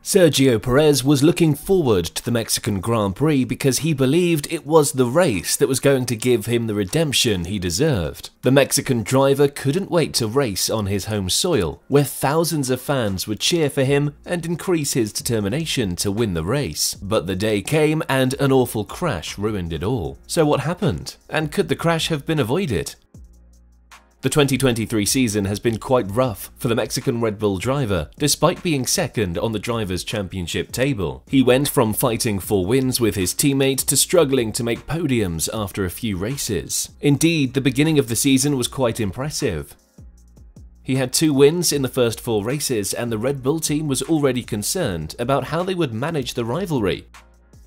Sergio Perez was looking forward to the Mexican Grand Prix because he believed it was the race that was going to give him the redemption he deserved. The Mexican driver couldn't wait to race on his home soil, where thousands of fans would cheer for him and increase his determination to win the race. But the day came and an awful crash ruined it all. So what happened? And could the crash have been avoided? The 2023 season has been quite rough for the Mexican Red Bull driver, despite being second on the Drivers' Championship table. He went from fighting for wins with his teammate to struggling to make podiums after a few races. Indeed, the beginning of the season was quite impressive. He had 2 wins in the first 4 races, and the Red Bull team was already concerned about how they would manage the rivalry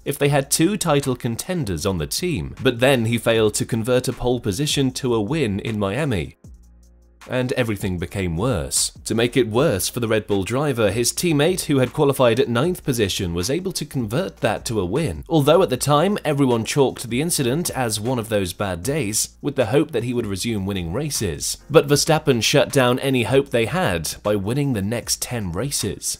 if they had 2 title contenders on the team. But then he failed to convert a pole position to a win in Miami, and everything became worse. To make it worse for the Red Bull driver, his teammate, who had qualified at 9th position, was able to convert that to a win. Although at the time, everyone chalked the incident as one of those bad days, with the hope that he would resume winning races. But Verstappen shut down any hope they had by winning the next 10 races.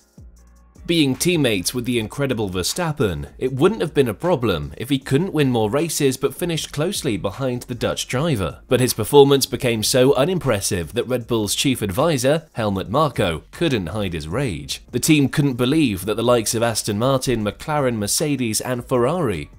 Being teammates with the incredible Verstappen, it wouldn't have been a problem if he couldn't win more races but finished closely behind the Dutch driver. But his performance became so unimpressive that Red Bull's chief advisor, Helmut Marko, couldn't hide his rage. The team couldn't believe that the likes of Aston Martin, McLaren, Mercedes and Ferrari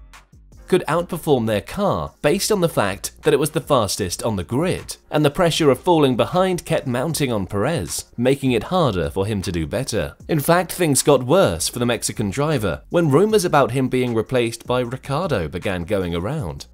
could outperform their car based on the fact that it was the fastest on the grid, and the pressure of falling behind kept mounting on Perez, making it harder for him to do better. In fact, things got worse for the Mexican driver when rumors about him being replaced by Ricciardo began going around.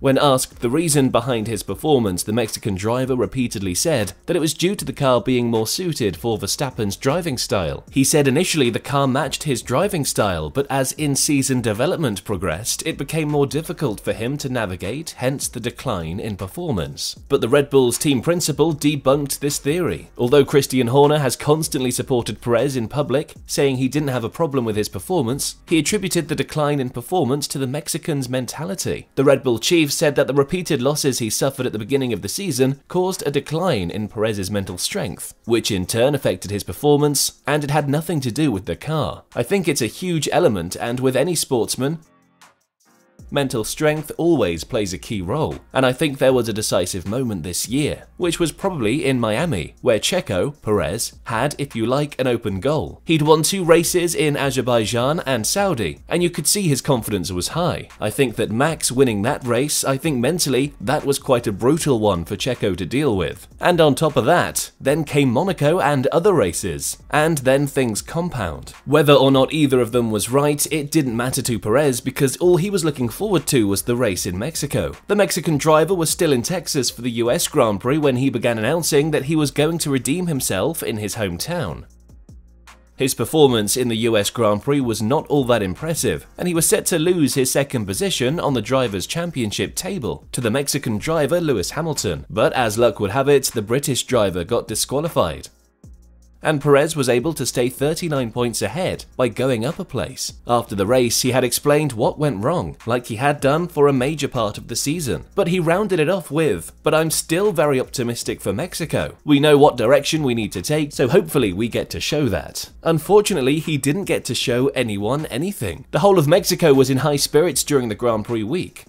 When asked the reason behind his performance, the Mexican driver repeatedly said that it was due to the car being more suited for Verstappen's driving style. He said initially the car matched his driving style, but as in-season development progressed, it became more difficult for him to navigate, hence the decline in performance. But the Red Bull's team principal debunked this theory. Although Christian Horner has constantly supported Perez in public, saying he didn't have a problem with his performance, he attributed the decline in performance to the Mexican's mentality. The Red Bull chief said that the repeated losses he suffered at the beginning of the season caused a decline in Perez's mental strength, which in turn affected his performance, and it had nothing to do with the car. I think it's a huge element, and with any sportsman, mental strength always plays a key role, and I think there was a decisive moment this year, which was probably in Miami, where Checo, Perez, had, if you like, an open goal. He'd won 2 races in Azerbaijan and Saudi, and you could see his confidence was high. I think that Max winning that race, I think mentally that was quite a brutal one for Checo to deal with. And on top of that, then came Monaco and other races, and then things compound. Whether or not either of them was right, it didn't matter to Perez because all he was looking forward to was the race in Mexico. The Mexican driver was still in Texas for the US Grand Prix when he began announcing that he was going to redeem himself in his hometown. His performance in the US Grand Prix was not all that impressive, and he was set to lose his 2nd position on the Drivers' Championship table to the Mexican driver Lewis Hamilton. But as luck would have it, the British driver got disqualified, and Perez was able to stay 39 points ahead by going up a place. After the race, he had explained what went wrong, like he had done for a major part of the season. But he rounded it off with, "But I'm still very optimistic for Mexico. We know what direction we need to take, so hopefully we get to show that." Unfortunately, he didn't get to show anyone anything. The whole of Mexico was in high spirits during the Grand Prix week.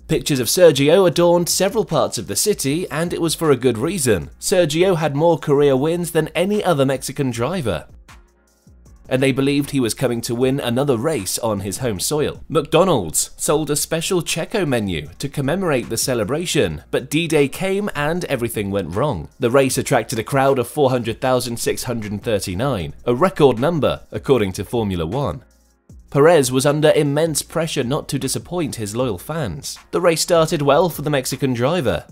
Pictures of Sergio adorned several parts of the city, and it was for a good reason. Sergio had more career wins than any other Mexican driver, and they believed he was coming to win another race on his home soil. McDonald's sold a special Checo menu to commemorate the celebration, but D-Day came and everything went wrong. The race attracted a crowd of 400,639, a record number according to Formula One. Perez was under immense pressure not to disappoint his loyal fans. The race started well for the Mexican driver.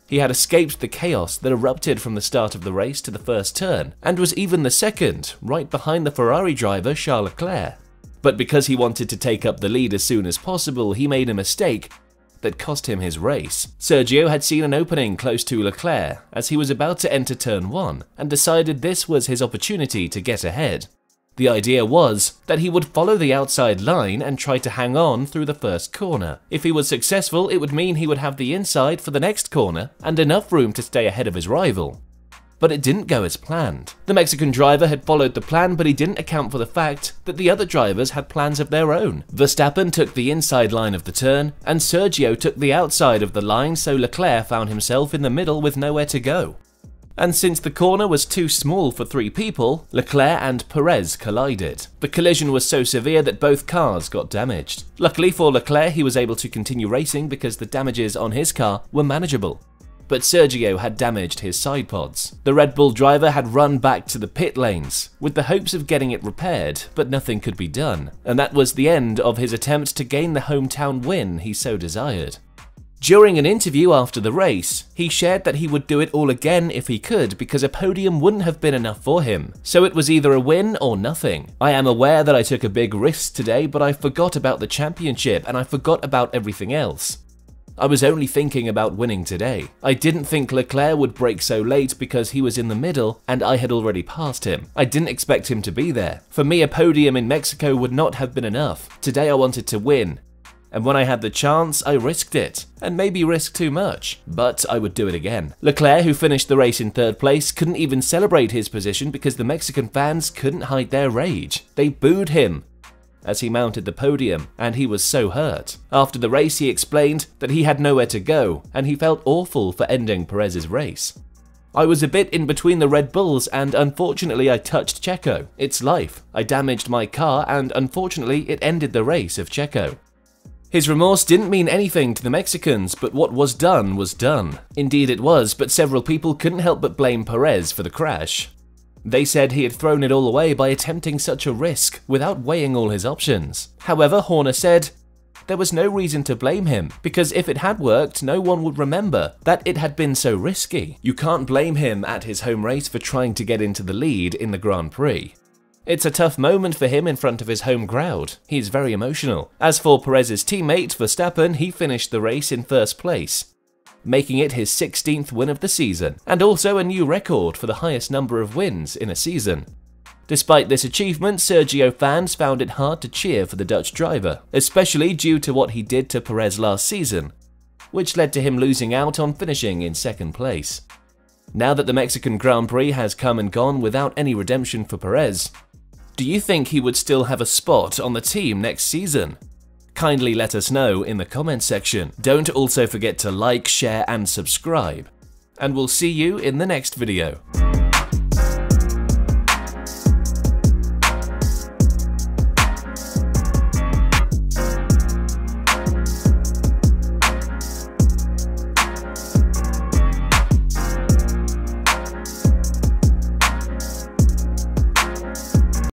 He had escaped the chaos that erupted from the start of the race to the first turn, and was even the second, right behind the Ferrari driver Charles Leclerc. But because he wanted to take up the lead as soon as possible, he made a mistake that cost him his race. Sergio had seen an opening close to Leclerc as he was about to enter turn 1, and decided this was his opportunity to get ahead. The idea was that he would follow the outside line and try to hang on through the first corner. If he was successful, it would mean he would have the inside for the next corner and enough room to stay ahead of his rival. but it didn't go as planned. The Mexican driver had followed the plan, but he didn't account for the fact that the other drivers had plans of their own. Verstappen took the inside line of the turn, and Sergio took the outside of the line, so Leclerc found himself in the middle with nowhere to go. And since the corner was too small for 3 people, Leclerc and Perez collided. The collision was so severe that both cars got damaged. Luckily for Leclerc, he was able to continue racing because the damages on his car were manageable. But Sergio had damaged his side pods. The Red Bull driver had run back to the pit lanes, with the hopes of getting it repaired, but nothing could be done. And that was the end of his attempt to gain the hometown win he so desired. During an interview after the race, he shared that he would do it all again if he could because a podium wouldn't have been enough for him. So it was either a win or nothing. I am aware that I took a big risk today, but I forgot about the championship and I forgot about everything else. I was only thinking about winning today. I didn't think Leclerc would brake so late because he was in the middle and I had already passed him. I didn't expect him to be there. For me, a podium in Mexico would not have been enough. Today I wanted to win. And when I had the chance, I risked it, and maybe risked too much, but I would do it again. Leclerc, who finished the race in 3rd place, couldn't even celebrate his position because the Mexican fans couldn't hide their rage. They booed him as he mounted the podium, and he was so hurt. After the race, he explained that he had nowhere to go, and he felt awful for ending Perez's race. I was a bit in between the Red Bulls and unfortunately I touched Checo. It's life. I damaged my car and unfortunately it ended the race of Checo. His remorse didn't mean anything to the Mexicans, but what was done was done. Indeed it was, but several people couldn't help but blame Perez for the crash. They said he had thrown it all away by attempting such a risk without weighing all his options. However, Horner said there was no reason to blame him, because if it had worked, no one would remember that it had been so risky. You can't blame him at his home race for trying to get into the lead in the Grand Prix. It's a tough moment for him in front of his home crowd. He's very emotional. As for Perez's teammate, Verstappen, he finished the race in 1st place, making it his 16th win of the season, and also a new record for the highest number of wins in a season. Despite this achievement, Sergio fans found it hard to cheer for the Dutch driver, especially due to what he did to Perez last season, which led to him losing out on finishing in 2nd place. Now that the Mexican Grand Prix has come and gone without any redemption for Perez, do you think he would still have a spot on the team next season? Kindly let us know in the comments section. Don't also forget to like, share and subscribe. And we'll see you in the next video.